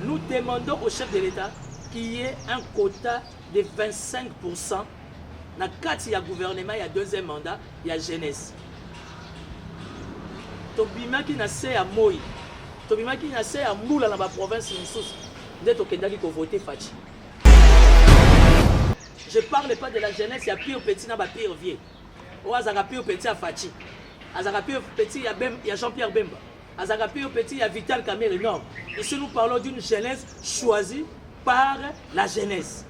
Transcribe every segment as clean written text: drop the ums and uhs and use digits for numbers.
nous demandons au chef de l'État qu'il y ait un quota de 25% dans le cadre du gouvernement, il y a deuxième mandat, il y a jeunesse. Tobima qui n'a pas à Moï, Tobima qui n'a pas à Moula dans la province, dès que tu voter Fachi. Je ne parle pas de la jeunesse, il y a pire petit, il y a pire vieux. Il y a pire petit à Fachi. Il y a pire petit, il y a Jean-Pierre Bemba. Il y a pire petit, il y a Vital Kamerhe. Non. Ici, nous parlons d'une jeunesse choisie par la jeunesse.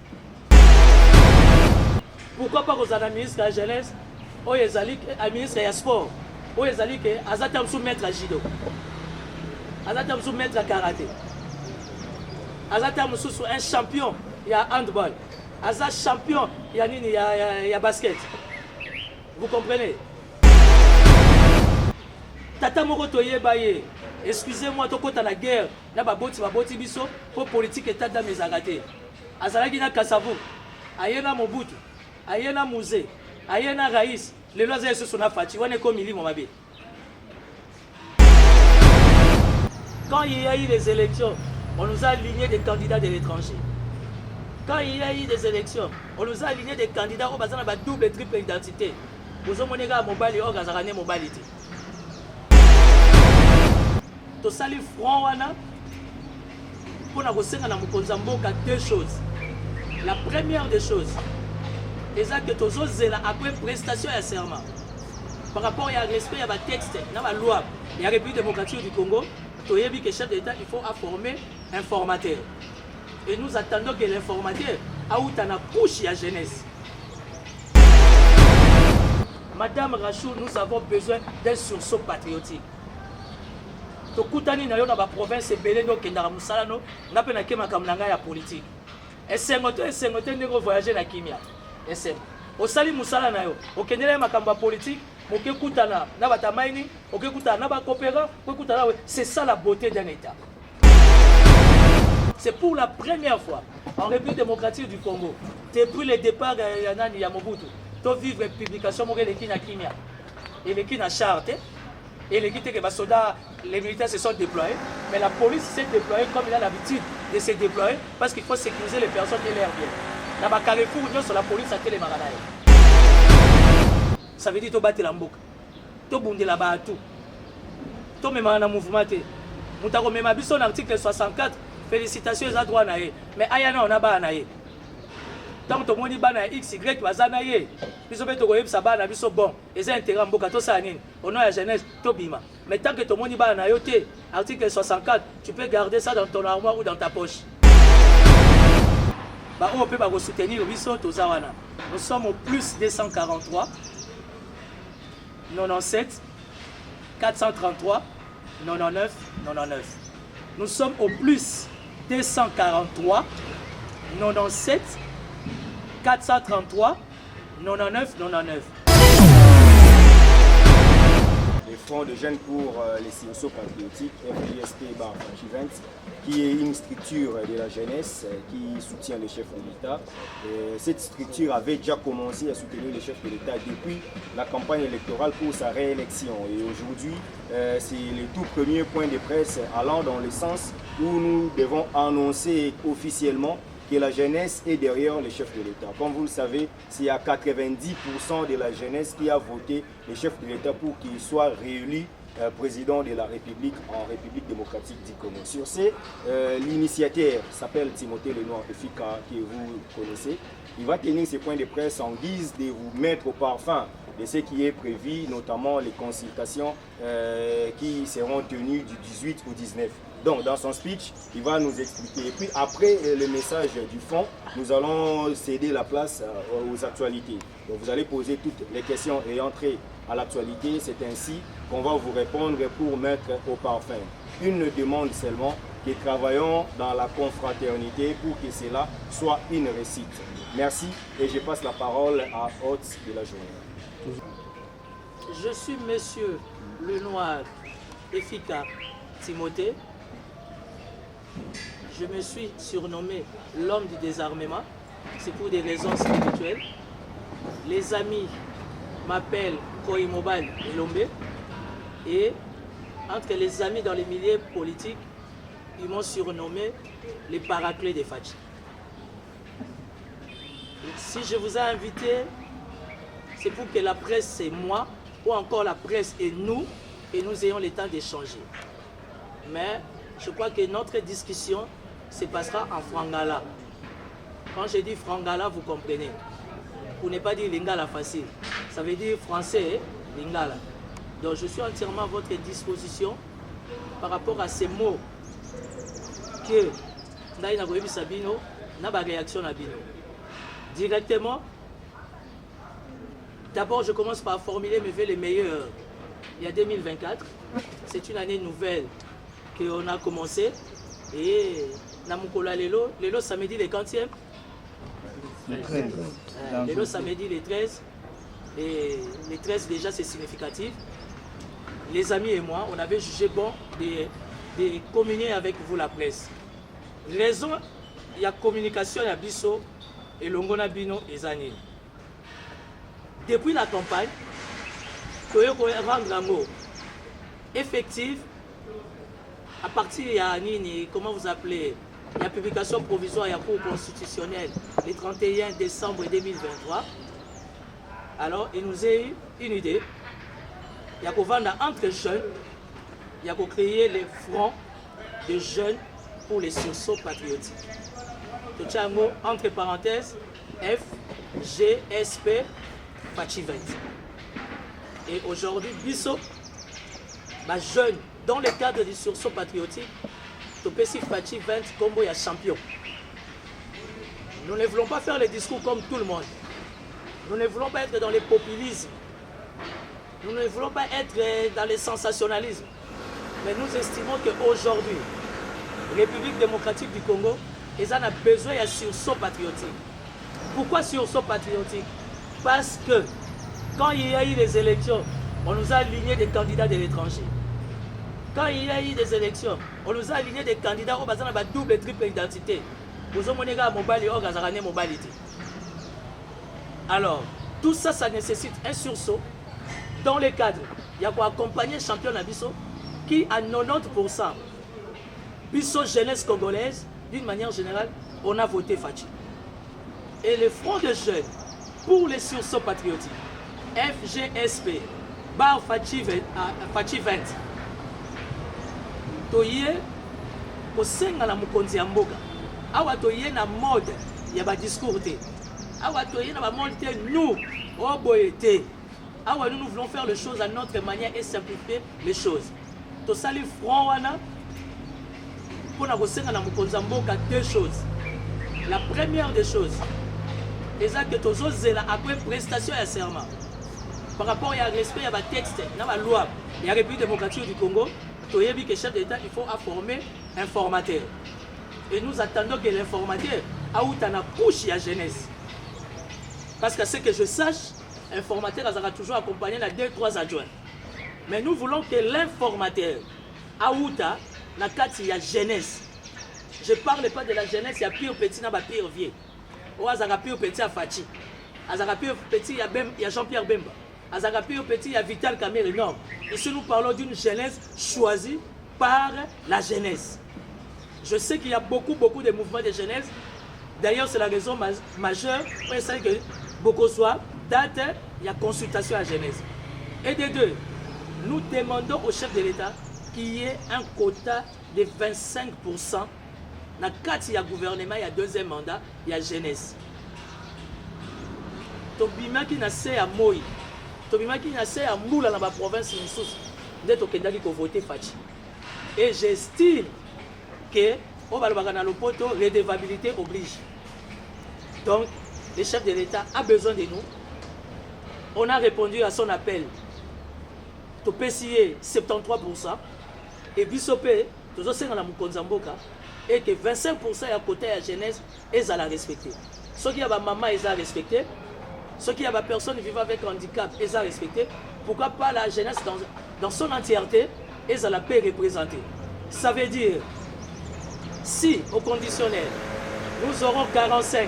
Pourquoi pas aux ministres de la jeunesse, aux ministres de sport, aux Azatam soumettre à judo, Azatam soumettre à karaté, Azatam sous un champion, il y a handball. Aza champion, il y a basket. Vous comprenez? Tata Moko Toye Baye, excusez-moi, toko ta la guerre, na baboti biso, pour politique et tata mes agaté. Azalaki na Kasavu, ayena Mobutu, ayena Mouzé, ayena Raïs, les lois et ce Fati, on est comme il mon mabé. Quand il y a eu des élections, on nous a aligné des candidats de l'étranger. Quand il y a eu des élections, on nous a aligné des candidats au bazar de double et triple identité. Vous avez monné à mobile et au gazarane mobilité. To sali front wana pour na kosenga na mokonzamboka deux choses. La première des choses, c'est que tozo zela après prestation et serment. Par rapport à respect à la texte, na la loi, et à la République démocratique du Congo, to yebi que chef d'État il faut former un formateur. Et nous attendons que l'informateur a eu une couche à jeunesse. Madame Rachou, nous avons besoin d'un sursaut patriotique. Tokutani na yo na ba province belé no kendara musala no na pe na kema kamnanga ya politique. Esengoto ndeko voyager na kimia. Esem. Osali musala na yo. Okendele makamba politique, moke kutana na batamaini, oke kutana na ba coopérant, kutana c'est ça la beauté d'un État. C'est pour la première fois en République démocratique du Congo, depuis le départ de Yamobutu, tu vivre une publication de la Kimia et la charte. Et les militaires se sont déployés, mais la police s'est déployée comme il a l'habitude de se déployer parce qu'il faut sécuriser les personnes et leurs biens. Dans le Carrefour, la police a été les maranaïs. Ça veut dire que tu bats la mboka, tu bundes la bas tout. Tu mets un mouvement. Tu as même un article 64. Félicitations à droit naé, mais ayana on a ba naé. Tant que moni ba na x y baza naé. Biso beto ko yebisa ba na biso bon. Et ça intérêt mboka to sa nini. Au nom de la jeunesse to bima. Mais tant que ton moni ba na yoté, article 64, tu peux garder ça dans ton armoire ou dans ta poche. Bah on peut pas soutenir biso to zawana. Nous sommes au plus 243 97 433 99 99. Nous sommes au plus 243 97 433 99 99. Le Front de jeunes pour les silences patriotiques, FJSP Bar Franchivent, qui est une structure de la jeunesse qui soutient le chef de l'État. Cette structure avait déjà commencé à soutenir le chef de l'État depuis la campagne électorale pour sa réélection. Et aujourd'hui, c'est le tout premier point de presse allant dans le sens où nous devons annoncer officiellement que la jeunesse est derrière le chef de l'État. Comme vous le savez, c'est à 90% de la jeunesse qui a voté le chef de l'État pour qu'il soit réélu président de la République en République démocratique du Congo. Sur ce, l'initiateur s'appelle Timothée Lenoir Efika, que vous connaissez. Il va tenir ses points de presse en guise de vous mettre au parfum de ce qui est prévu, notamment les consultations qui seront tenues du 18 au 19. Donc, dans son speech, il va nous expliquer. Et puis, après le message du fond, nous allons céder la place aux actualités. Donc, vous allez poser toutes les questions et entrer à l'actualité. C'est ainsi qu'on va vous répondre pour mettre au parfum. Une demande seulement, que travaillons dans la confraternité pour que cela soit une réussite. Merci et je passe la parole à hôte de la journée. Je suis monsieur Lenoir Efika Timothée. Je me suis surnommé l'homme du désarmement. C'est pour des raisons spirituelles. Les amis m'appellent Koimobal et Lombe. Et entre les amis dans les milieux politiques, ils m'ont surnommé les paraclés des Fachi. Si je vous ai invité, c'est pour que la presse et moi, ou encore la presse et nous ayons le temps d'échanger. Mais je crois que notre discussion se passera en frangala. Quand je dis frangala, vous comprenez. Pour ne pas dire lingala facile. Ça veut dire français, lingala. Donc je suis entièrement à votre disposition par rapport à ces mots que Ndaï Nagoyebi Sabino n'a pas réaction à Bino. Directement, d'abord je commence par formuler mes vœux les meilleurs. Il y a 2024, c'est une année nouvelle qu'on a commencé. Et Namukola Lelo samedi le 40e. Le 13. Lelo samedi le 13. Et les 13 déjà c'est significatif. Les amis et moi, on avait jugé bon de communier avec vous la presse. Raison, il y a communication, il y a biso et l'ongona bino et zanine. Depuis la campagne, rendre effectif, à partir il y a comment vous appelez, il y a publication provisoire, il y a cours constitutionnel le 31 décembre 2023. Alors, il nous a eu une idée. Il y a qu'on vendre entre jeunes, il y a qu'on créer les fronts de jeunes pour les sursauts patriotiques. Tochango, entre parenthèses, FGSP Fachi 20. Et aujourd'hui, Bisso, ma jeune, dans le cadre du sursaut patriotique, Topesi Fachi 20 comme il y a champion. Nous ne voulons pas faire les discours comme tout le monde. Nous ne voulons pas être dans les populismes. Nous ne voulons pas être dans les sensationnalismes. Mais nous estimons qu'aujourd'hui, République démocratique du Congo, ils en ont besoin d'un sursaut patriotique. Pourquoi sursaut patriotique? Parce que quand il y a eu des élections, on nous a aligné des candidats de l'étranger. Quand il y a eu des élections, on nous a aligné des candidats au bazar de double et triple identité. Alors, tout ça, ça nécessite un sursaut dans le cadre. Il y a quoi accompagner champion Nabiso qui à 90%, Bisso jeunesse congolaise, d'une manière générale, on a voté Fachi. Et le front de jeunes pour les sursauts patriotiques, FGSP, bar Fachi 20, toye kosenga na mukonzi ya mboka. Awa toye na mode ya ba discours te. Awa toye na ba mode te nous oboyete. Awa nous voulons faire les choses à notre manière et simplifier les choses. To sali front wana pour na kosenga na mukonzi ya mboka deux choses. La première des choses, c'est que tozo zela après prestation ya serment. Par rapport à respect à la texte, à la loi, et à la République démocratique du Congo, que le chef d'État, il faut former un formateur. Et nous attendons que l'informateur a où la couche à jeunesse. Parce que ce que je sache, un formateur sera toujours accompagné de 2-3 adjoints. Mais nous voulons que l'informateur a où la carte il y a jeunesse. Je ne parle pas de la jeunesse, il y a pire petit, il y a pire vieux. Ou il y a pire petit à Fachi. Il y a pire petit, il y a Jean-Pierre Bemba. Azagapi au petit, il y a Vital Kamerhe. Non. Ici, nous parlons d'une jeunesse choisie par la jeunesse. Je sais qu'il y a beaucoup de mouvements de jeunesse. D'ailleurs, c'est la raison majeure pour essayer que beaucoup soit date, il y a consultation à la jeunesse. Et de deux, nous demandons au chef de l'État qu'il y ait un quota de 25%. Dans le cadre du gouvernement, il y a deuxième mandat, il y a jeunesse. Tobima qui n'a pas à Moïse. Tobimaki na se à Moula dans la province Moussous, d'être au Kendaki pour voter Fachi. Et j'estime que au Balbagana Lopoto, redevabilité oblige. Donc, le chef de l'État a besoin de nous. On a répondu à son appel. To PCA 73%. Et Bissopé, tout ça c'est dans la Mukonzamboka. Et que 25% est à côté de la jeunesse, ils allaient respecter. Ceux qui ont maman, ils allaient respecter. Ceux qui ont des personnes vivant avec handicap, ils ont respecté. Pourquoi pas la jeunesse dans son entièreté, ils ont la paix représentée. Ça veut dire, si au conditionnel, nous aurons 45,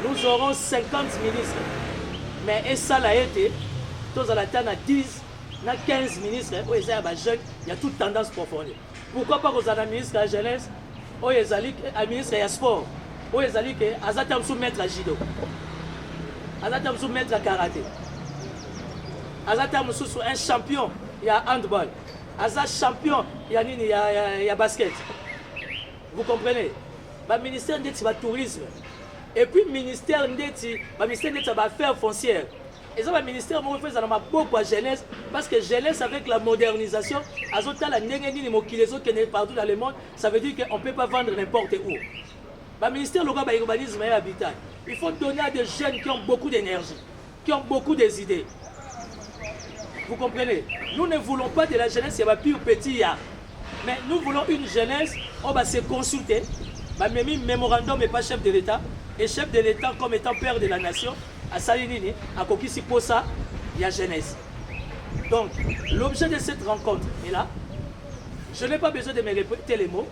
nous aurons 50 ministres, mais et ça l'a été, tous à la terre, 10, 15 ministres, où ils ont jeunes, il y a toute tendance profonde. pourquoi pas aux ministre de la jeunesse, aux ministre de sport, aux azatam soumettre à judo, azatam soumettre à karaté, azatam sous un champion, il y a handball, azat champion, il y a basket. Vous comprenez? Le ministère de tourisme et puis le ministère de affaires foncières. Et ça, le ministère de beaucoup de jeunesse, parce que jeunesse avec la modernisation, partout dans le monde, ça veut dire qu'on ne peut pas vendre n'importe où. Le ministère de l'urbanisme et l'habitat, il faut donner à des jeunes qui ont beaucoup d'énergie, qui ont beaucoup d'idées. Vous comprenez? Nous ne voulons pas de la jeunesse, il y a pire petit, mais nous voulons une jeunesse, on va se consulter, même mémorandum n'est pas chef de l'État, et chef de l'État comme étant père de la nation, à Salinini, à Kokisi Posa, il y a jeunesse. Donc, l'objet de cette rencontre est là. Je n'ai pas besoin de me répéter les mots.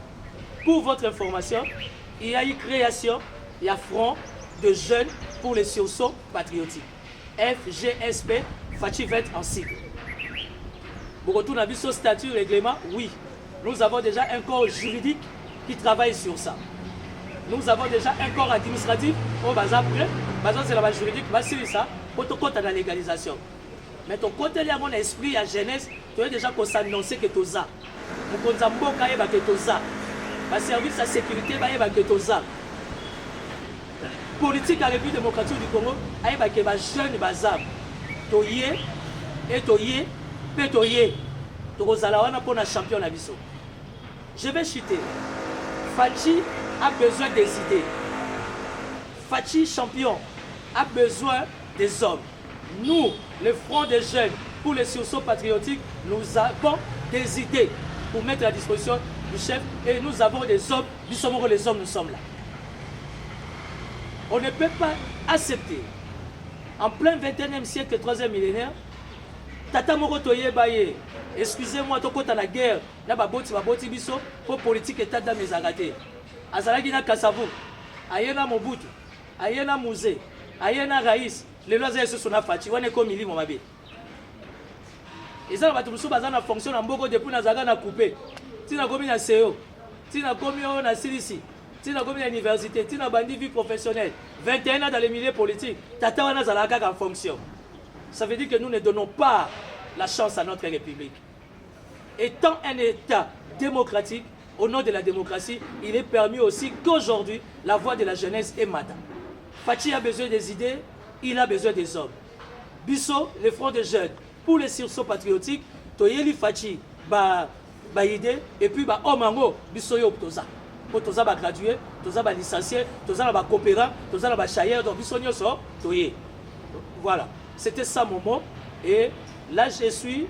Pour votre information, il y a eu création, il y a front de jeunes pour les sursauts patriotiques. FGSP, Fachivet en sigle. Pour retourner à ce statut règlement, oui. Nous avons déjà un corps juridique qui travaille sur ça. Nous avons déjà un corps administratif au bas après, c'est la base juridique, c'est ça, pour ton compte à la légalisation. Mais ton côté de mon esprit à jeunesse, tu as déjà qu'on s'annonce que tu as. Nous avons que tu as. Le service de sécurité, que tu as. Politique à la République démocratique du Congo, il y a des jeunes bazar. Tu y es, et tu y es, et tu y es. Tu es pour un champion à Bissau. Je vais chuter. Fachi a besoin des idées. Fachi champion a besoin des hommes. Nous, le Front des jeunes pour les sursauts patriotiques, nous avons des idées pour mettre à disposition du chef et nous avons des hommes. Nous sommes les hommes, nous sommes là. On ne peut pas accepter en plein 21e siècle, 3e millénaire, Tata Moro Toye Baye, excusez-moi, toko ta la guerre, na baboti biso, pour politique et tata mes agaté. Azalagi na Kasavu, ayena Mobutu, ayena Musée, ayena Raïs, les lois et ce na Fachi, wane ko mili momabe. Et ça, batu musu bazana fonction en boko depuis na zaga na coupé. Tina komi na CEO, tina komi na Silisi, tina komi na université, tina bandi vie professionnelle. 21 ans dans les milieux politiques, tata wana zalaka en fonction. Ça veut dire que nous ne donnons pas la chance à notre République. Étant un État démocratique, au nom de la démocratie, il est permis aussi qu'aujourd'hui, la voix de la jeunesse est madame. Fachi a besoin des idées, il a besoin des hommes. Bisso, le Front des jeunes, pour les sursauts patriotiques, Toyeli Fachi, idée, et puis Omango, Bisso Yoptoza. Pour Toza gradué, Toza licencié, Toza coopérant, Toza chailleur, donc Bisso Nyoso, Toye. Voilà. C'était ça mon mot. Et là, je suis,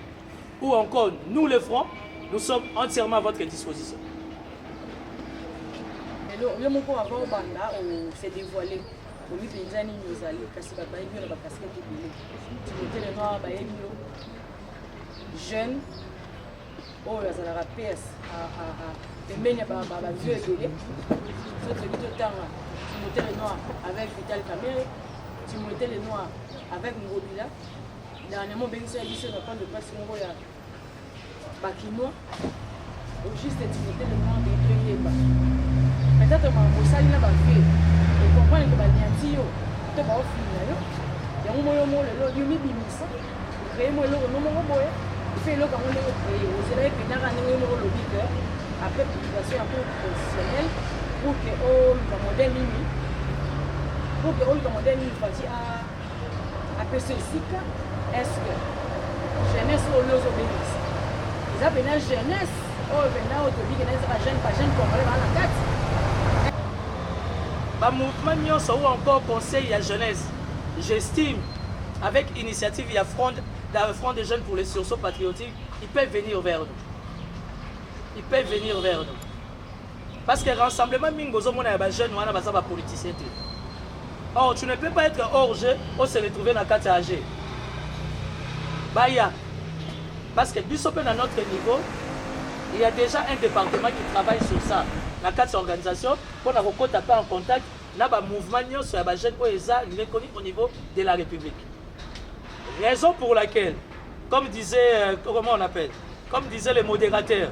ou encore nous le Front, nous sommes entièrement à votre disposition. Le mot avant Banda, s'est dévoilé. Au milieu des années, nous allons casser la baille, nous allons casser le le noir, jeune, oh, il y a la PS, les meilleurs vieux guerriers. Tu montais le noir avec Vital Kamere, tu montais le noir avec Ngobila. Dernièrement, Bengisa a dit que pas de presse Mongolia. Bakinois, au juste tu montais le noir des deux Yéba. Peut-être que mon salle n'a pas fait. Et comprendre que Baniatio, tu vas au final. Il y a un moment le lot du Mibimisa. Créer moi le nom de Boy. Fait le comme on est créé. Vous savez que dans un numéro logique, après publication un peu professionnelle, pour que le modèle mimi, pour que le modèle mimi fasse à PC cycle, est-ce que jeunesse ou l'os obéissent? Ils appellent la jeunesse, ou venant au tobi que n'est pas jeune comme elle va la tête. Mouvement ou encore conseil à jeunesse, j'estime, avec initiative, il y a front des jeunes pour les sursauts patriotiques, ils peuvent venir vers nous. Ils peuvent venir vers nous. Parce que rassemblement, on a des jeunes, on a des politiciens. Or, tu ne peux pas être hors jeu ou se retrouver dans la carte AG. Baya. Parce que dans notre niveau, il y a déjà un département qui travaille sur ça. La carte organisation, pour la rencontre pas en contact, il y a un mouvement sur les jeunes reconnu au niveau de la République. Raison pour laquelle, comme disait, comment on appelle, comme disait le modérateur,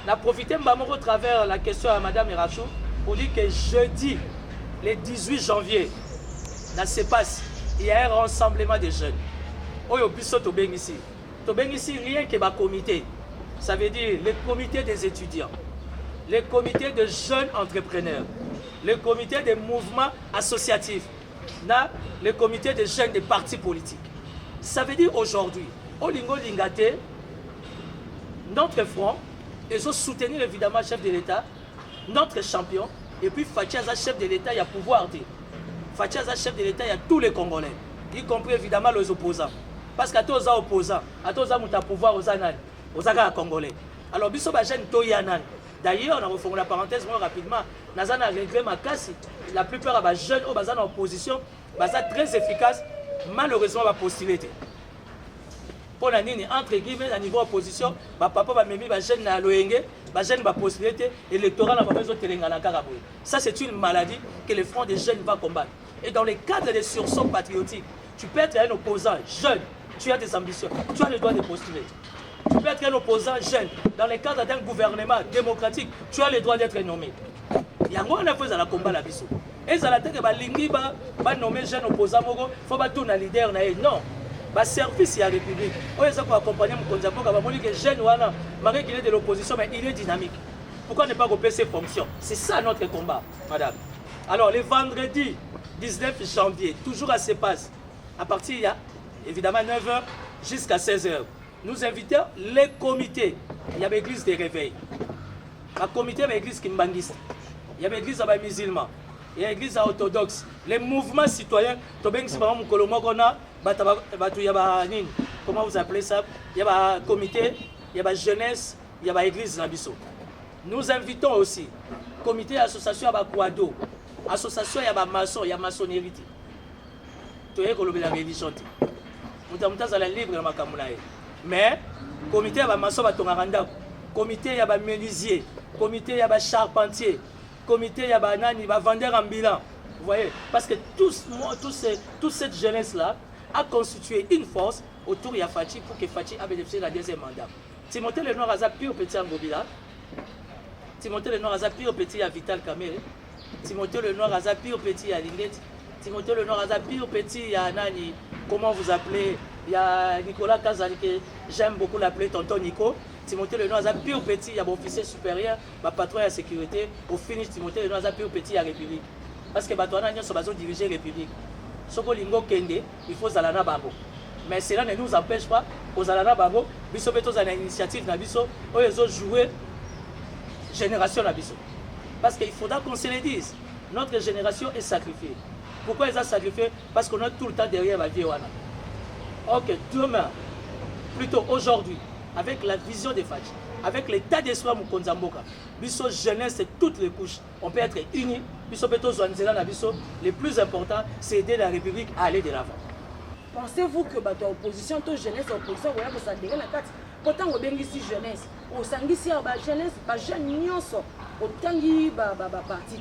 On a profité au travers la question à Madame Irachou pour dire que jeudi, le 18 janvier, dans CEPAS, il y a un rassemblement des jeunes. Oyo biso to beng ici. To beng ici rien que ma comité. Ça veut dire le comité des étudiants, le comité de jeunes entrepreneurs, le comité des mouvements associatifs, le comité des jeunes des partis politiques. Ça veut dire aujourd'hui, Olingo Lingate, notre front, ils ont soutenu évidemment le chef de l'État, notre champion, et puis Fachiaza, chef de l'État, il y a pouvoir. Fachiaza, chef de l'État, il y a tous les Congolais, y compris évidemment les opposants. Parce qu'à tous les opposants, à tous les pouvoir aux Anan, aux Aga Congolais. Alors, Bisso Bajen Toyanan. D'ailleurs, on a refait la parenthèse rapidement. Nazana a réglé ma casse. La plupart des jeunes au Bazan en opposition, Bazan très efficace, malheureusement, va postuler. Pour la nini, entre guillemets, à niveau opposition, papa va même jeune à l'ONG, jeune va postuler, électoral n'a pas besoin de ça, c'est une maladie que le Front des jeunes va combattre. Et dans le cadre des sursauts patriotiques, tu peux être un opposant jeune, tu as des ambitions, tu as le droit de postuler. Tu peux être un opposant jeune. Dans le cadre d'un gouvernement démocratique, tu as le droit d'être nommé. Il y a un peu de combat la biso. Et ça la tête que Lingui va nommer jeune opposant, il faut pas tout leader. Non. Le service à la République. On est accompagner mon candidat pour que jeune malgré qu'il est de l'opposition, mais il est dynamique. Pourquoi ne pas couper ses fonctions? C'est ça notre combat, madame. Alors, le vendredi 19 janvier, toujours à CEPAS, à partir, il y a évidemment 9h jusqu'à 16h. Nous invitons les comités. Il y a l'église des réveils. Le comité de l'église Kimbangiste. Il y a l'église des musulmans. Il y a l'église orthodoxe. Les mouvements citoyens. Comment vous appelez ça? Il y a le comité, il y a la jeunesse, il y a l'église Nabiso. Nous invitons aussi le comité association à Kwado. Association, il y a la maçon, il y a la maçonnerie. Tu es la religion. Nous sommes libre dans ma camoulaye. Mais le comité y a maçon batongaranda, comité y a menuisier, comité y a charpentier, comité y a vendeur ambulant. Vous voyez, parce que toute cette jeunesse là a constitué une force autour de Fachi pour que Fachi ait bénéficié de la deuxième mandat. Timothée Lenoir a pire petit en Gobila, Timothée Lenoir a pire petit à Vital Kamere, Timothée Lenoir a pire petit à Linguet, Timothée Lenoir a pire petit à Nani, comment vous appelez? Il y a Nicolas Kazali que j'aime beaucoup l'appeler tonton Nico. Timothée Lenoir a pire petit, il y a mon officier supérieur, ma patron de la sécurité. Au finish, Timothée Lenoir a pire petit à la République. Parce que Batouana a dirigé la République. Soko Lingo Kende, il faut Zalana Bango. Mais cela ne nous empêche pas, aux Zalana Bango, Bisso Beto a une initiative, Nabiso, où ils ont joué génération Nabiso. Parce qu'il faudra qu'on se le dise, notre génération est sacrifiée. Pourquoi ils ont sacrifié? Parce qu'on a tout le temps derrière la vie. Ok, demain, plutôt aujourd'hui, avec la vision des Fachi, avec l'état d'esprit de Moukonzamboka, Bisso jeunesse et toutes les couches, on peut être unis. Bisso Beto Zwanzela na Bisso, le plus important, c'est aider la République à aller de l'avant. Pensez-vous que votre opposition, toute jeunesse, opposition, vous avez ça la carte. Pourtant, vous avez ici jeunesse, vous avez ici la jeunesse, la jeunesse, autant de parti.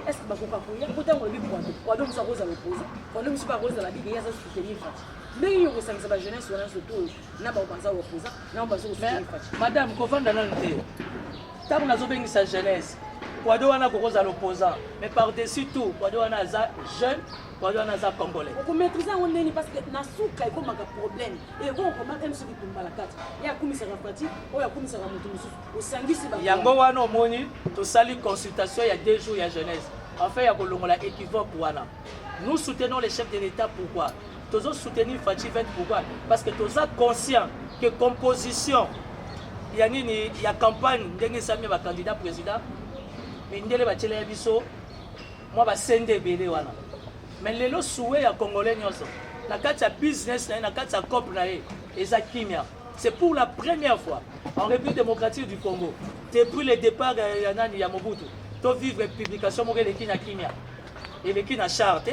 Est-ce que vous avez pourtant vous avez quoi donc ça vous a opposé, quand nous sommes pas rose à la vie, il y a ça soutenir Fachi. Mais vous savez que la jeunesse, on a surtout, n'a pas pensé au opposant, n'a pas pensé au soutenir Fachi. Madame, comment dans le tant qu'on a besoin sa jeunesse, Kwado wana à l'opposant, mais par-dessus tout, Kwado wana za jeune, Kwado wana za congolais. Vous maîtrisez un moment parce que Nasuka il y a un problème. Et vous on commence même ceux qui tombent à la carte. Il y a comme ça Fati, il y a comme ça Mutumisu. Au sangi c'est il y a wana omoni, to sali consultation il y a 2 jours il y a jeunesse. Enfin il y a kolongola équivoque wana. Nous soutenons les chefs de l'État pourquoi? Tous soutenir Fachi 20 pourquoi? Parce que tous sommes conscients que composition il y a campagne ndenge sami ba candidat président. Mais ndele ba tele biso moi ba sende belé wana. Mais lelo souhait ya congolais nyonso. Na kati ya business na kati ya cop na ye eza kimia. C'est pour la première fois en République démocratique du Congo depuis le départ ya nani ya Mobutu to vivre publication mo les na kimia. Et les qui na charte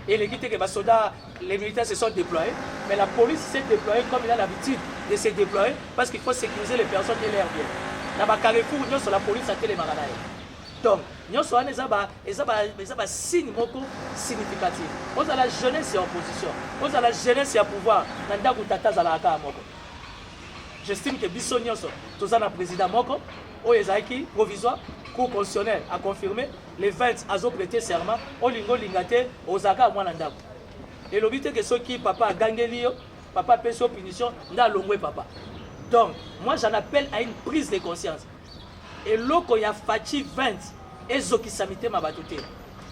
et les qui que ba soldats les militaires se sont déployés mais la police s'est déployée comme il a l'habitude de se déployer parce qu'il faut sécuriser les personnes et leurs biens. Na ba Carrefour nyonso la police a télé marana. Donc, nous avons un signe significatif. Nous avons la jeunesse et l'opposition. Nous avons la jeunesse et le pouvoir. J'estime que Bissonioso, tout ça, le président Moko, oyo ezalaki provisoire, cour constitutionnelle a confirmé, les 20 azo prêté serment, olingo lingate ozaka mwana ndako. Et l'obité que ceux qui papa a gagné papa paie sur punition, nda longwe papa. Donc, moi j'en appelle à une prise de conscience. Et l'oko y a fati 20 et zoki samité ma batouté.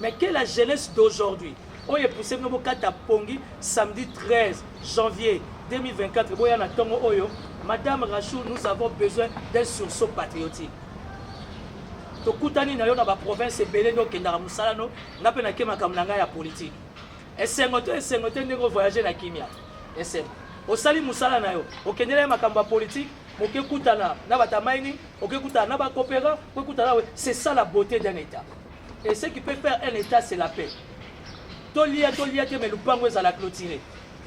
Mais quelle est la jeunesse d'aujourd'hui? Oye poussé nous kata pongi samedi 13 janvier 2024 boya na tongo oyo. Madame Rachou, nous avons besoin d'un sursaut patriotique. Tokutani na yo na ba province belé no kendara musala no na pe na kema kamnanga ya politique. Esengoto ndeko voyager na kimia. Esem. Osali musala na yo. Okendele makamba politique, moke kutana na batamaini, oke kutana na ba coopérant, ko kutana c'est ça la beauté d'un état. Et ce qui peut faire un état c'est la paix. Tolia que mais lupango za la clôturer.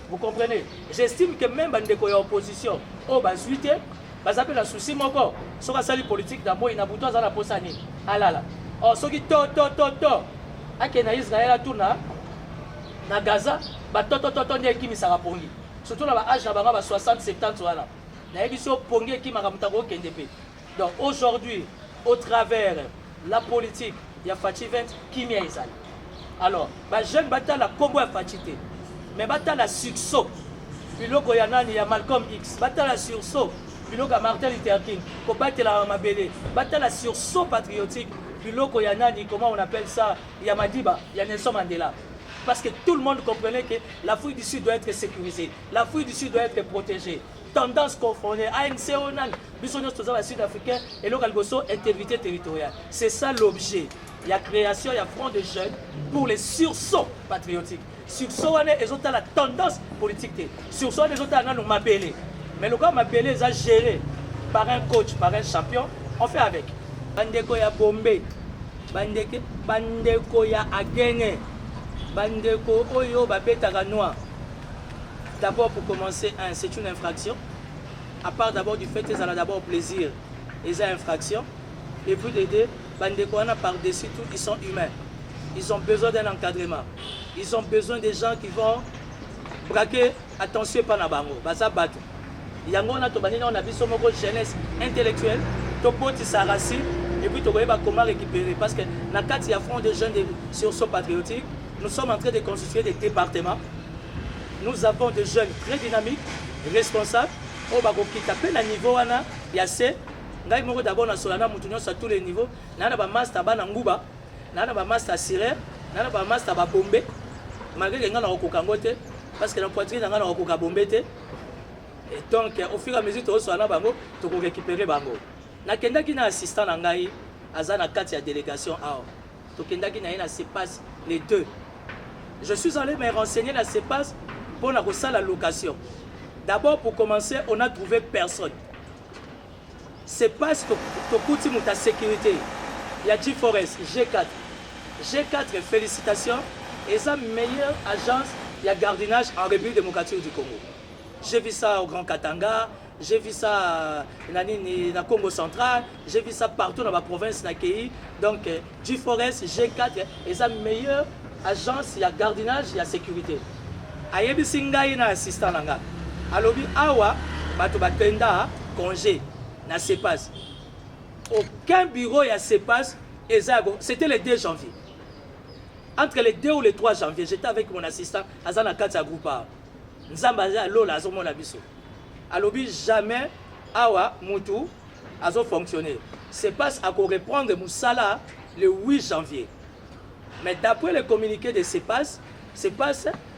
Vous comprenez? J'estime que même bandeko ya opposition o bazuite bazape na souci moko soka sali politique na moi na buto za na posani alala. Oh soki to ake na Israël tuna na Gaza ba to ndie kimi saka pongi. Surtout na ba âge na banga ba 60 70 wana. Na yebiso pongi kimi makamutako kende pe. Donc aujourd'hui au travers la politique il y a Fati 20 kimi ya Israël. Alors, les jeunes battent la combo à fatigué. Mais battent la sursaut. Puis là, il y a Malcolm X. Battent la sursaut. Puis là, il y a Martin Luther King. Pour battre la Mabélé. Battent la sursaut patriotique. Puis là, il y a Nani, comment on appelle ça? Il y a Madiba, il y a Nelson Mandela. Parce que tout le monde comprenait que l'Afrique du Sud doit être sécurisée. L'Afrique du Sud doit être protégée. Tendance confondue. ANC, Onan, Bissonnos, tous les Sud-Africains et le Galgoso, intégrité territoriale. C'est ça l'objet. Il y a création, il y a front de jeunes pour les sursauts patriotiques. Sursaut, ils ont la tendance politique. Sursaut, ils ont la mabélé. Mais le cas mabélé est géré par un coach, par un champion. On fait avec. Bandeko ya Bombay. Bandeko ya Agene. Bandeko Oyo Babetara Noir. D'abord, pour commencer, c'est une infraction. À part d'abord du fait qu'ils ont d'abord plaisir, ils ont infraction. Et puis les deux, Bandekouana par-dessus tout, ils sont humains. Ils ont besoin d'un encadrement. Ils ont besoin des gens qui vont braquer, attention, pas na bango, baza batu. Yango na tobani on a vu son jeunesse intellectuelle, topoti sa racine, et puis toboye ba comment récupérer. Parce que na kati ya front des jeunes sur ce patriotique, nous sommes en train de constituer des départements. Nous avons des jeunes très dynamiques, responsables. Au bakoki tapé na niveau wana ya C. Ngai moko d'abord na solana mutunyo à tous les niveaux. Nana ba master ba na nguba, nana ba master siré, nana ba master ba bombe. Malgré que ngana okoka ngote parce que na poitrine ngana okoka bombe te. Et donc au fur et à mesure to solana bango to ko récupérer bango. Na kendaki na assistant na ngai azana kati ya délégation a. To kendaki na ina se passe les deux. Je suis allé me renseigner la CEPAS pour la location. D'abord, pour commencer, on a trouvé personne. CEPAS, tu as ta sécurité. Il y a G-Forest, G4. G4, félicitations. Et la meilleure agence, il y a gardiennage en République démocratique du Congo. J'ai vu ça au Grand Katanga, j'ai vu ça dans Congo central, j'ai vu ça partout dans ma province. Donc, G-Forest, G4, et la meilleure agence, il y a gardiennage, il y a sécurité. Ayebi singai na assistant nanga. Alobi awa bato batenda congé na CEPAS. Aucun bureau ya CEPAS ezago. C'était le 2 janvier. Entre le 2 ou le 3 janvier, j'étais avec mon assistant Azana Katsa Groupa. Nzamba za lola zo mona biso. Alobi jamais awa mutu azo fonctionner. CEPAS a ko reprendre musala le 8 janvier. Mais d'après le communiqué de CEPAS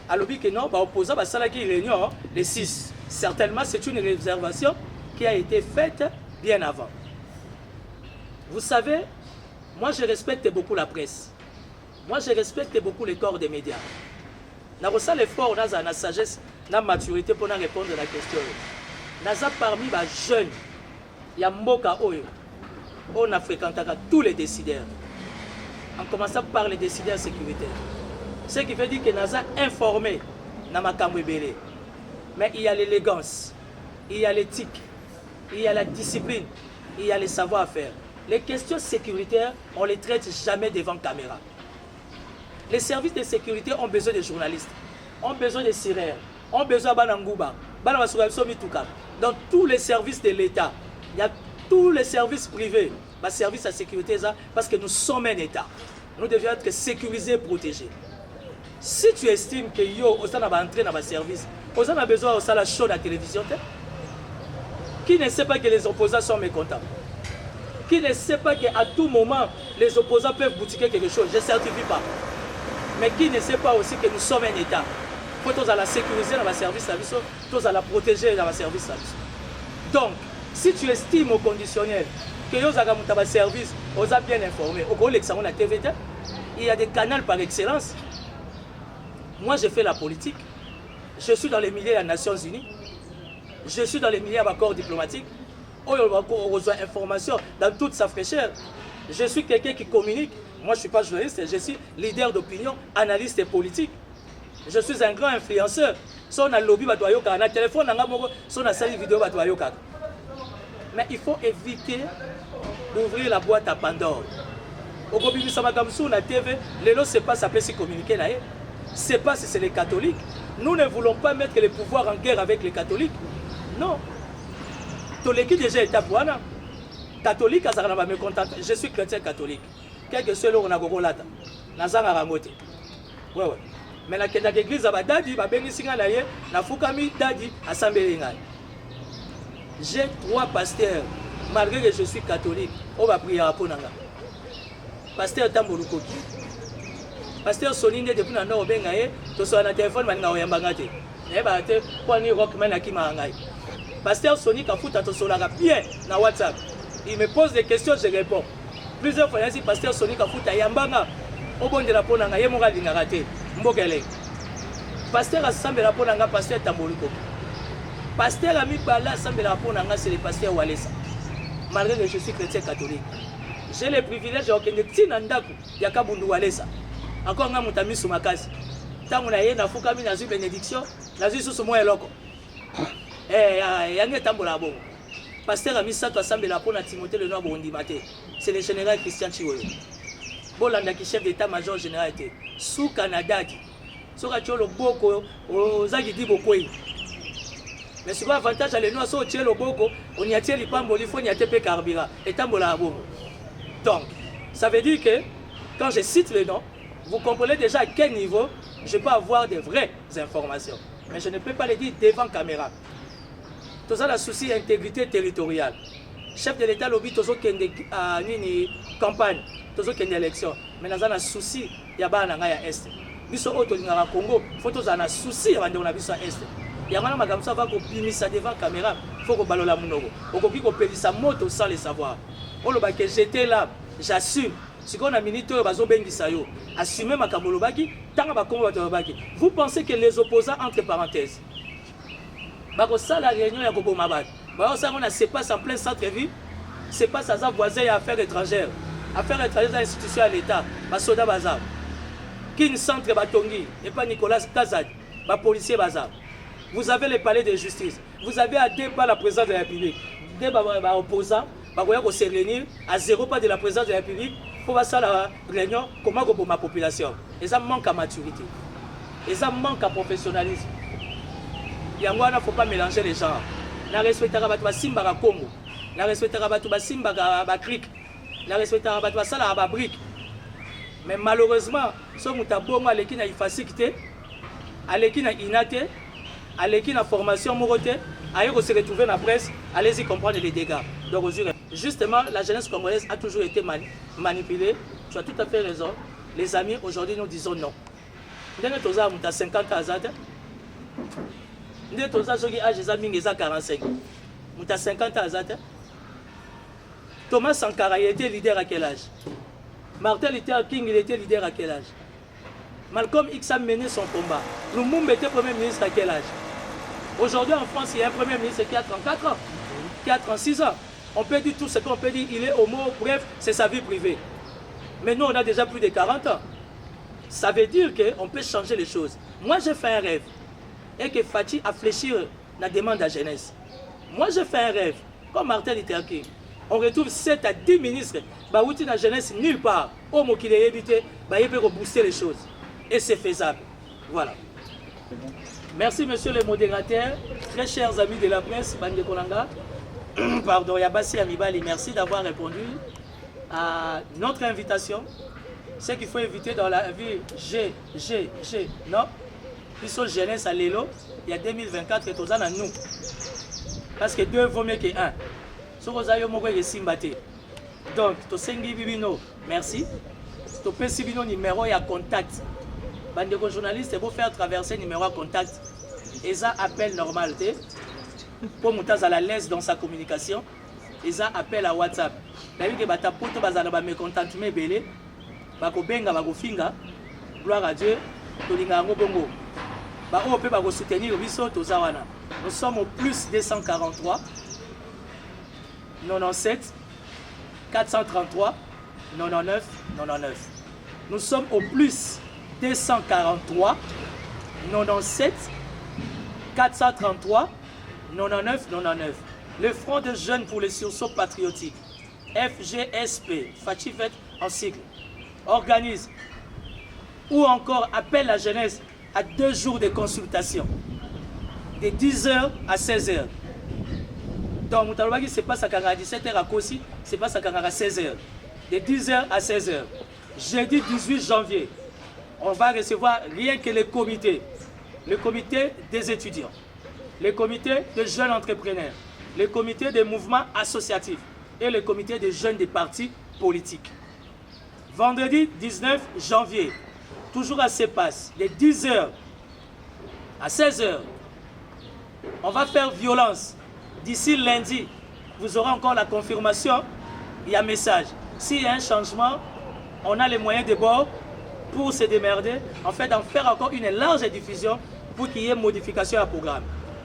alors que non, opposant à la réunion le 6. Certainement, c'est une réservation qui a été faite bien avant. Vous savez, moi je respecte beaucoup la presse. Moi je respecte beaucoup les corps des médias. Nous avons l'effort, nous avons la sagesse, la maturité pour répondre à la question. Nous avons parmi les jeunes, il y a Mboka Oyo, on a fréquenté tous les décideurs. En commençant par les décideurs sécuritaires. Ce qui veut dire que nous avons informé dans ma Belé. Mais il y a l'élégance, il y a l'éthique, il y a la discipline, il y a le savoir-faire. Les questions sécuritaires, on ne les traite jamais devant caméra. Les services de sécurité ont besoin de journalistes, ont besoin de sirènes, ont besoin de Banangouba, dans tous les services de l'État. Il y a tous les services privés, les services à sécurité, parce que nous sommes un État. Nous devions être sécurisés et protégés. Si tu estimes que yo, on va entrer dans le service, on a besoin de la show de la télévision, qui ne sait pas que les opposants sont mécontents? Qui ne sait pas qu'à tout moment, les opposants peuvent boutiquer quelque chose? Je ne certifie pas. Mais qui ne sait pas aussi que nous sommes un État? Il faut tous la sécuriser dans le service, tous la protéger dans le service. Donc, si tu estimes au conditionnel que vous avez un service, vous êtes bien informé, il y a des canaux par excellence. Moi, j'ai fait la politique. Je suis dans les milieux des Nations Unies. Je suis dans les milieux d'accords diplomatiques. On reçoit information dans toute sa fraîcheur. Je suis quelqu'un qui communique. Moi, je ne suis pas journaliste, je suis leader d'opinion, analyste et politique. Je suis un grand influenceur. Si on a lobby, on a téléphone, si on a salle vidéo, mais il faut éviter d'ouvrir la boîte à Pandore. Au Gobi Samagamsou, la TV, les lots, c'est pas ça peut se communiquer là. C'est pas si c'est les catholiques. Nous ne voulons pas mettre les pouvoirs en guerre avec les catholiques. Non. Toleki déjà est à Boana. Catholique, je suis chrétien catholique. Quel que soit l'on a gogolata. Nazanga rangote. Ouais. Mais la l'église a dadi, ba bengi singa na ye, na fukami dadi assemblée ngai. J'ai 3 pasteurs, malgré que je suis catholique, on va prier pour nanga. Pasteur Tambolukoki. Pasteur Soninde depuis na no bengaye, to so na téléphone man na oyamba te. E ba te kwa ni rockman akima ngai. Pasteur Soni Kafuta to so la bien na WhatsApp. Il me pose des questions, je réponds. Plusieurs fois, il pasteur Soni Kafuta yambanga. Obonde la ponanga ye monga lingaka te. Mbokele. Pasteur assemble la ponanga pasteur Tambolukoki. Pasteur Ami Bala assemble la ponanga c'est le pasteur Walesa. Malgré que je suis chrétien catholique. J'ai le privilège de tina ndaku ya kabundu Walesa. Encore nga mutami sumakasi. Tangu na ye na fukami na zu bénédiction, na zu susu mo eloko. Yange tambola bongo. Pasteur Ami Sato assemble la pona Timothée le nom bondi maté. C'est le général Christian Chiwoyo. Bolanda qui chef d'état-major général était sous Canada. Soka tcholo boko ozaki di bokoyi. Mais c'est quoi avantage à l'eno so tchelo boko, on y a tié lipambo li faut y a TP carburant et tambola bongo. Donc, ça veut dire que quand je cite le nom, vous comprenez déjà à quel niveau je peux avoir de vraies informations. Mais je ne peux pas les dire devant caméra. Tout ça, le souci d'intégrité territoriale. Chef de l'État, lobby, tout ça qui est en campagne, tout ça qui est en élection. Mais nous avons un souci, il y a un est. Nous sommes au Congo, il faut tous un souci avant de nous est. Il y a un peu de ça, il faut ça devant caméra, il faut que ballon la monogo. Il faut qu'on paye sa moto sans le savoir. On le que j'étais là, j'assume. Si on a minute, assumez ma kamolobaki, tant que vous pensez que les opposants, entre parenthèses, ça la réunion ya Gobo Mabad. Ça on a c'est pas en plein centre-ville, c'est pas ça voisin et affaires étrangères. Affaires étrangères institution à l'État, Soda Bazar. King Centre Batongi et pas Nicolas Kazad, policier Bazar. Vous avez le palais de justice. Vous avez à débat la présidence de la République. Des opposants, vous se réunir à 0 pas de la présidence de la République pour faire la réunion comment pour ma population. Et ça manque à maturité. Et ça manque à professionnalisme. Il y ne faut pas mélanger les genres. La respecter à Simba Congo. La respecter à Simba Krik. La respecter à Sala à Brique. Mais malheureusement, ce qui est bon, c'est qu'il y a une facilité, qu'il y a une inate, qu'il y a une formation morote, qu'il se retrouver dans la presse, allez-y comprendre les dégâts. Donc, justement, la jeunesse congolaise a toujours été manipulée. Tu as tout à fait raison. Les amis, aujourd'hui, nous disons non. Nous avons 50 ans. Nous avons 45. Nous avons 50 ans. Thomas Sankara était leader à quel âge? Martin Luther King, il était leader à quel âge? Malcolm X a mené son combat. Lumumba était premier ministre à quel âge? Aujourd'hui en France, il y a un premier ministre qui a 34 ans, qui a 36 ans. On peut dire tout ce qu'on peut dire, il est homo, bref, c'est sa vie privée. Mais nous, on a déjà plus de 40 ans. Ça veut dire qu'on peut changer les choses. Moi, j'ai fait un rêve. Et que Fatih a fléchi la demande de la jeunesse. Moi, j'ai fait un rêve. Comme Martin Luther King. On retrouve 7 à 10 ministres. Baouti la jeunesse nulle part. Au mot qu'il est évité, il peut rebooster les choses. Et c'est faisable. Voilà. Merci, monsieur le modérateur. Très chers amis de la presse, Bande Kolanga. pardon, Yabassi Amibali, merci d'avoir répondu à notre invitation. Ce qu'il faut éviter dans la vie, non? Ils sont jeunesse à l'élo, il y a 2024 et tous à nous. Parce que 2 vaut mieux que 1. Ce que vous avez donc, tu sengi bibino, merci. Tu peux bibino numéro et à contact. Bande de journalistes, vous faire traverser numéro à contact. Et ça appel normal, pour monter à la l'aise dans sa communication. Et ça appel à WhatsApp. D'ailleurs, que bata poto bazana ba mécontentement belé, bako benga bako finga, gloire à Dieu, tolinga ngo bongo. Ba on peut bako soutenir biso tozawana. Nous sommes au plus 243 97 433 99 99. Nous sommes au plus 243 97 433 99 99. Le Front de Jeunes pour les sursauts patriotiques, FGSP, Fachivet en cycle, organise ou encore appelle la jeunesse à 2 jours de consultation, de 10h à 16h. Donc, Moutalobaki, c'est pas ça qu'à 17h à Kossi, c'est pas ça qu'à 16h. De 10h à 16h. Jeudi 18 janvier, on va recevoir rien que le comité des étudiants, le comité des jeunes entrepreneurs, le comité des mouvements associatifs et le comité des jeunes des partis politiques. Vendredi 19 janvier, toujours à CEPAS, de 10h à 16h, on va faire violence. D'ici lundi, vous aurez encore la confirmation, il y a un message. S'il y a un changement, on a les moyens de bord pour se démerder, en fait, d'en faire encore une large diffusion pour qu'il y ait modification à programme.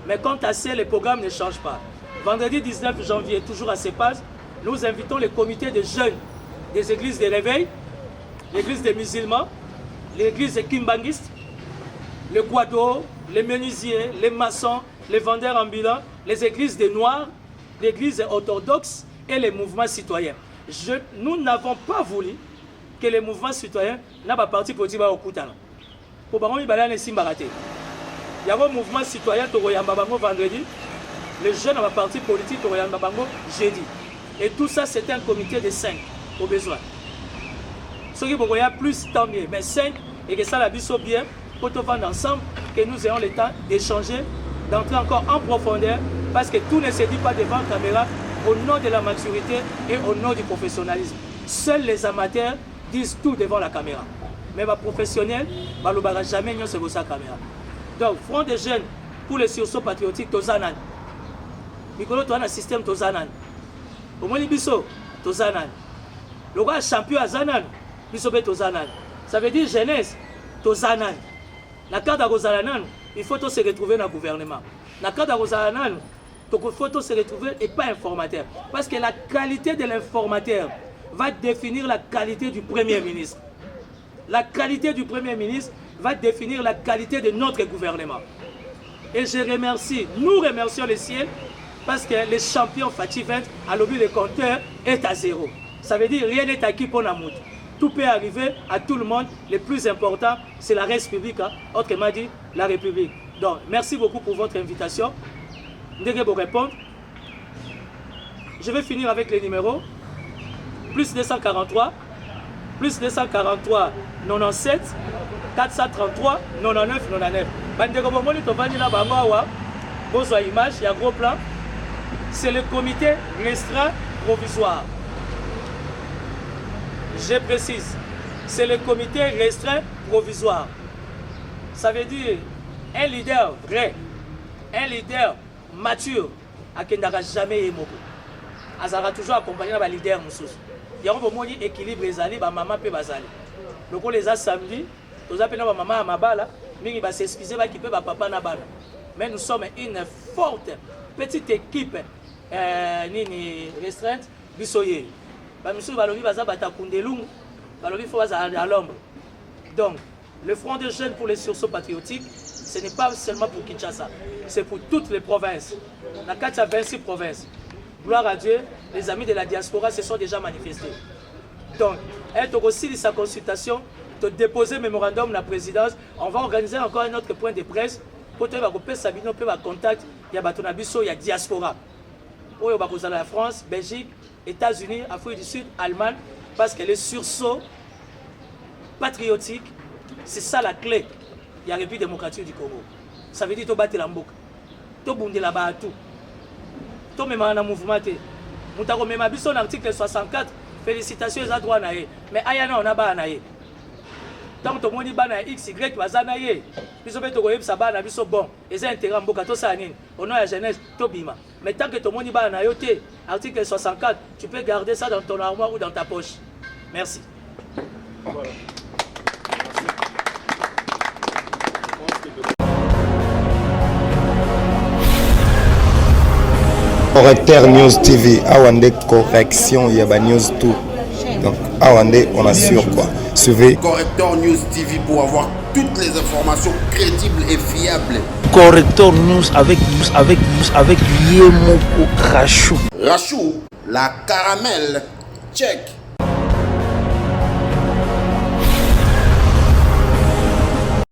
Mais quant à ça, le programme ne change pas. Vendredi 19 janvier, toujours à CEPAS, nous invitons le comité de jeunes des églises de réveil, l'église des musulmans, l'église des kimbanguistes, le Guado, les menuisiers, les maçons, les vendeurs ambulants, les églises des Noirs, l'église orthodoxe et les mouvements citoyens. Nous n'avons pas voulu que les mouvements citoyens n'aient pas parti pour dire au Koutana. Pour que il y a un mouvement citoyen qui vendredi, les jeunes ont parti politique qui jeudi. Et tout ça, c'est un comité de 5 au besoin. Ceux qui y a plus, tant mieux. Mais 5 et que ça la biso bien pour te vendre ensemble, que nous ayons le temps d'échanger, d'entrer encore en profondeur, parce que tout ne se dit pas devant la caméra au nom de la maturité et au nom du professionnalisme. Seuls les amateurs disent tout devant la caméra. Mais les professionnels ne vont jamais nier sur sa caméra. Donc, Front des jeunes pour les sursauts patriotiques, Tozanan. Mikolo, tu as un système Tozanan. Au moins, Bisso, Tozanan. Le roi champion à Zanan, Bisso Tozanan. Ça veut dire jeunesse, Tozanan. La carte à Rosalanan, il faut se retrouver dans le gouvernement. La carte à Rosalanan, il faut se retrouver et pas informateur. Parce que la qualité de l'informateur va définir la qualité du Premier ministre. La qualité du Premier ministre va définir la qualité de notre gouvernement. Et je remercie, nous remercions le ciel, parce que les champions Fatih 20, à l'objet le compteur est à 0. Ça veut dire rien n'est acquis pour Namoud. Tout peut arriver à tout le monde. Le plus important, c'est la République, hein? Autrement dit, la République. Donc, merci beaucoup pour votre invitation. Dès que vous répondre, je vais finir avec les numéros. Plus 243, plus 243, 97, 433, 99, 99. Image, il y a un gros plan. C'est le comité restreint provisoire. Je précise, c'est le comité restreint provisoire. Ça veut dire un leader vrai, un leader mature, à qui n'aura jamais émoko. Azara toujours accompagné par leader moussous. Il y a un équilibre ezali, ba maman peut bazali. Donc les a samedi, tous appelons ba maman à mabala, mais il va s'excuser ba qui peut ba papa na bala. Mais nous sommes une forte petite équipe nini restreinte bisoye. Ba monsieur balobi baza bata kundelungu, balobi faut baza à l'ombre. Donc le Front de jeunes pour les sursauts patriotiques, ce n'est pas seulement pour Kinshasa, c'est pour toutes les provinces. La 426 provinces. Gloire à Dieu, les amis de la diaspora se sont déjà manifestés. Donc, être aussi de sa consultation, de déposer mémorandum de la présidence, on va organiser encore un autre point de presse pour te faire Sabino, contact, il y a Batonabiso, il y a diaspora. oyo bakozala la France, Belgique, États-Unis, Afrique du Sud, Allemagne, parce que les sursauts patriotiques, c'est ça la clé. Il y a la République démocratique du Congo. Ça veut dire que tu bats la mboka. Tu bunde la batu. Tu mets un mouvement. Tu as même un article 64. Félicitations aux droits naé. Mais ayana on a ba naé. Tant que tu moni ba na X Y baza naé. Biso beto ko yebsa ba na biso bon. Et ça intérêt mboka to sa nini. Au nom de la jeunesse to bima. Mais tant que tu moni ba na yoté, article 64, tu peux garder ça dans ton armoire ou dans ta poche. Merci. Voilà. Correcteur News TV, Awande correction, il y a News tout. Donc Awande, on assure quoi. Suivez Correcteur News TV pour avoir toutes les informations crédibles et fiables. Correcteur News avec Yemoko Rachou. Rachou, la caramel, check.